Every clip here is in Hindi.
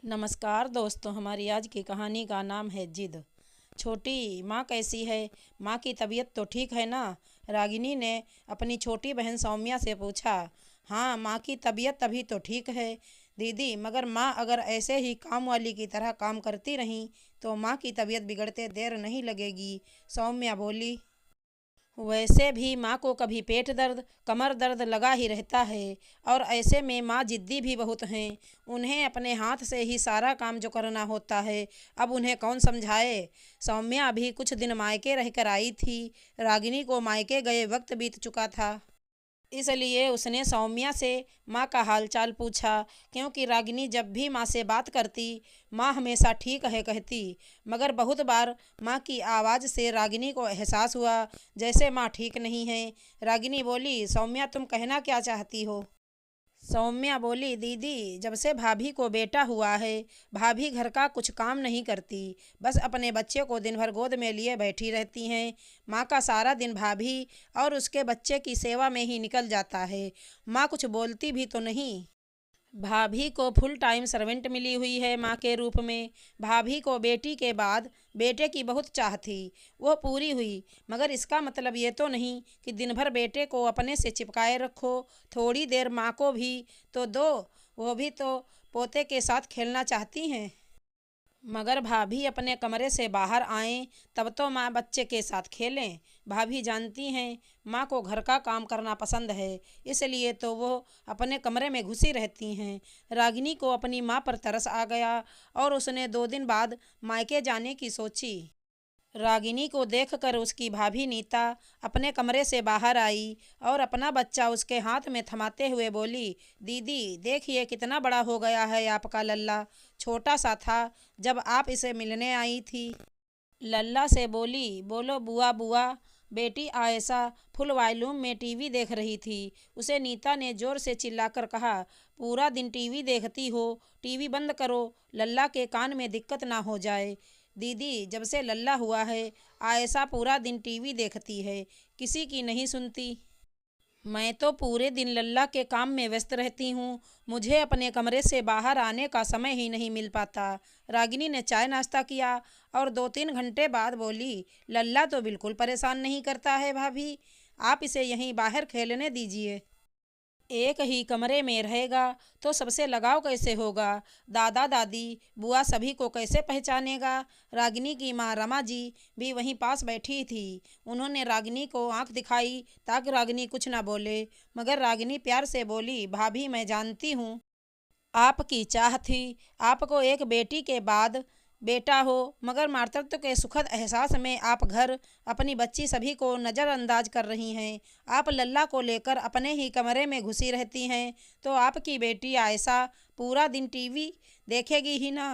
नमस्कार दोस्तों, हमारी आज की कहानी का नाम है जिद। छोटी माँ कैसी है? माँ की तबीयत तो ठीक है ना? रागिनी ने अपनी छोटी बहन सौम्या से पूछा। हाँ, माँ की तबीयत अभी तो ठीक है दीदी, मगर माँ अगर ऐसे ही काम वाली की तरह काम करती रहीं तो माँ की तबीयत बिगड़ते देर नहीं लगेगी, सौम्या बोली। वैसे भी माँ को कभी पेट दर्द, कमर दर्द लगा ही रहता है, और ऐसे में माँ जिद्दी भी बहुत हैं। उन्हें अपने हाथ से ही सारा काम जो करना होता है, अब उन्हें कौन समझाए। सौम्या अभी कुछ दिन मायके रहकर आई थी। रागिनी को मायके गए वक्त बीत चुका था, इसलिए उसने सौम्या से माँ का हालचाल पूछा, क्योंकि रागिनी जब भी माँ से बात करती माँ हमेशा ठीक है कहती। मगर बहुत बार माँ की आवाज़ से रागिनी को एहसास हुआ जैसे माँ ठीक नहीं है। रागिनी बोली, सौम्या तुम कहना क्या चाहती हो? सौम्या बोली, दीदी जब से भाभी को बेटा हुआ है, भाभी घर का कुछ काम नहीं करती, बस अपने बच्चे को दिन भर गोद में लिए बैठी रहती हैं। माँ का सारा दिन भाभी और उसके बच्चे की सेवा में ही निकल जाता है। माँ कुछ बोलती भी तो नहीं। भाभी को फुल टाइम सर्वेंट मिली हुई है माँ के रूप में। भाभी को बेटी के बाद बेटे की बहुत चाह थी, वो पूरी हुई, मगर इसका मतलब ये तो नहीं कि दिन भर बेटे को अपने से चिपकाए रखो। थोड़ी देर माँ को भी तो दो, वो भी तो पोते के साथ खेलना चाहती हैं। मगर भाभी अपने कमरे से बाहर आएं तब तो माँ बच्चे के साथ खेलें। भाभी जानती हैं माँ को घर का काम करना पसंद है, इसलिए तो वो अपने कमरे में घुसी रहती हैं। रागिनी को अपनी माँ पर तरस आ गया और उसने 2 दिन बाद मायके जाने की सोची। रागिनी को देखकर उसकी भाभी नीता अपने कमरे से बाहर आई और अपना बच्चा उसके हाथ में थमाते हुए बोली, दीदी देखिए कितना बड़ा हो गया है आपका लल्ला, छोटा सा था जब आप इसे मिलने आई थी। लल्ला से बोली, बोलो बुआ बुआ। बेटी आयशा फुल वॉल्यूम में टीवी देख रही थी। उसे नीता ने जोर से चिल्लाकर कहा, पूरा दिन टीवी देखती हो, टीवी बंद करो, लल्ला के कान में दिक्कत ना हो जाए। दीदी जब से लल्ला हुआ है आयशा पूरा दिन टीवी देखती है, किसी की नहीं सुनती। मैं तो पूरे दिन लल्ला के काम में व्यस्त रहती हूँ, मुझे अपने कमरे से बाहर आने का समय ही नहीं मिल पाता। रागिनी ने चाय नाश्ता किया और 2-3 घंटे बाद बोली, लल्ला तो बिल्कुल परेशान नहीं करता है भाभी, आप इसे यहीं बाहर खेलने दीजिए। एक ही कमरे में रहेगा तो सबसे लगाव कैसे होगा? दादा दादी बुआ सभी को कैसे पहचानेगा? रागिनी की माँ रमा जी भी वहीं पास बैठी थी। उन्होंने रागिनी को आंख दिखाई ताकि रागिनी कुछ ना बोले, मगर रागिनी प्यार से बोली, भाभी मैं जानती हूँ आपकी चाह थी, आपको एक बेटी के बाद बेटा हो, मगर मातृत्व के सुखद एहसास में आप घर, अपनी बच्ची सभी को नज़रअंदाज कर रही हैं। आप लल्ला को लेकर अपने ही कमरे में घुसी रहती हैं, तो आपकी बेटी आयशा पूरा दिन टीवी देखेगी ही ना।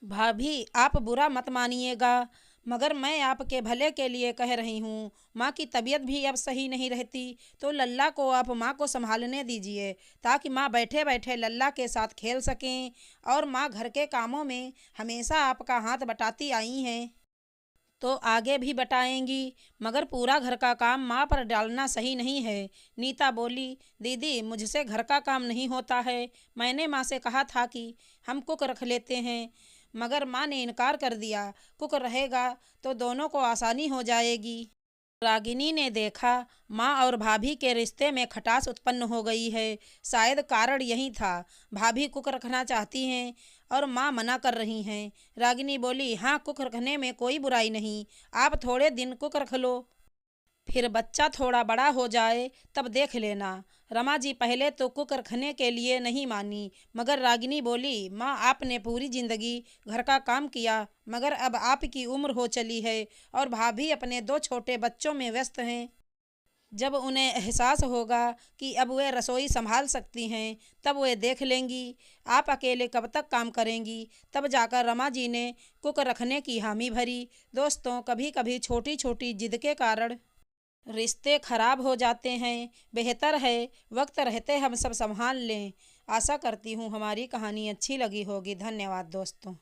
भाभी आप बुरा मत मानिएगा, मगर मैं आपके भले के लिए कह रही हूँ। माँ की तबीयत भी अब सही नहीं रहती, तो लल्ला को आप माँ को संभालने दीजिए, ताकि माँ बैठे बैठे लल्ला के साथ खेल सकें। और माँ घर के कामों में हमेशा आपका हाथ बटाती आई हैं, तो आगे भी बटाएंगी, मगर पूरा घर का काम माँ पर डालना सही नहीं है। नीता बोली, दीदी मुझसे घर का काम नहीं होता है, मैंने माँ से कहा था कि हम कुक रख लेते हैं, मगर माँ ने इनकार कर दिया। कुक रहेगा तो दोनों को आसानी हो जाएगी। रागिनी ने देखा माँ और भाभी के रिश्ते में खटास उत्पन्न हो गई है। शायद कारण यही था, भाभी कुक रखना चाहती हैं और माँ मना कर रही हैं। रागिनी बोली, हाँ कुक रखने में कोई बुराई नहीं, आप थोड़े दिन कुक रख लो, फिर बच्चा थोड़ा बड़ा हो जाए तब देख लेना। रमा जी पहले तो कुक रखने के लिए नहीं मानी, मगर रागिनी बोली, माँ आपने पूरी जिंदगी घर का काम किया, मगर अब आपकी उम्र हो चली है और भाभी अपने 2 छोटे बच्चों में व्यस्त हैं। जब उन्हें एहसास होगा कि अब वे रसोई संभाल सकती हैं, तब वे देख लेंगी। आप अकेले कब तक काम करेंगी? तब जाकर रमा जी ने कुक रखने की हामी भरी। दोस्तों, कभी कभी छोटी छोटी जिद के कारण रिश्ते खराब हो जाते हैं। बेहतर है वक्त रहते हम सब संभाल लें। आशा करती हूँ हमारी कहानी अच्छी लगी होगी। धन्यवाद दोस्तों।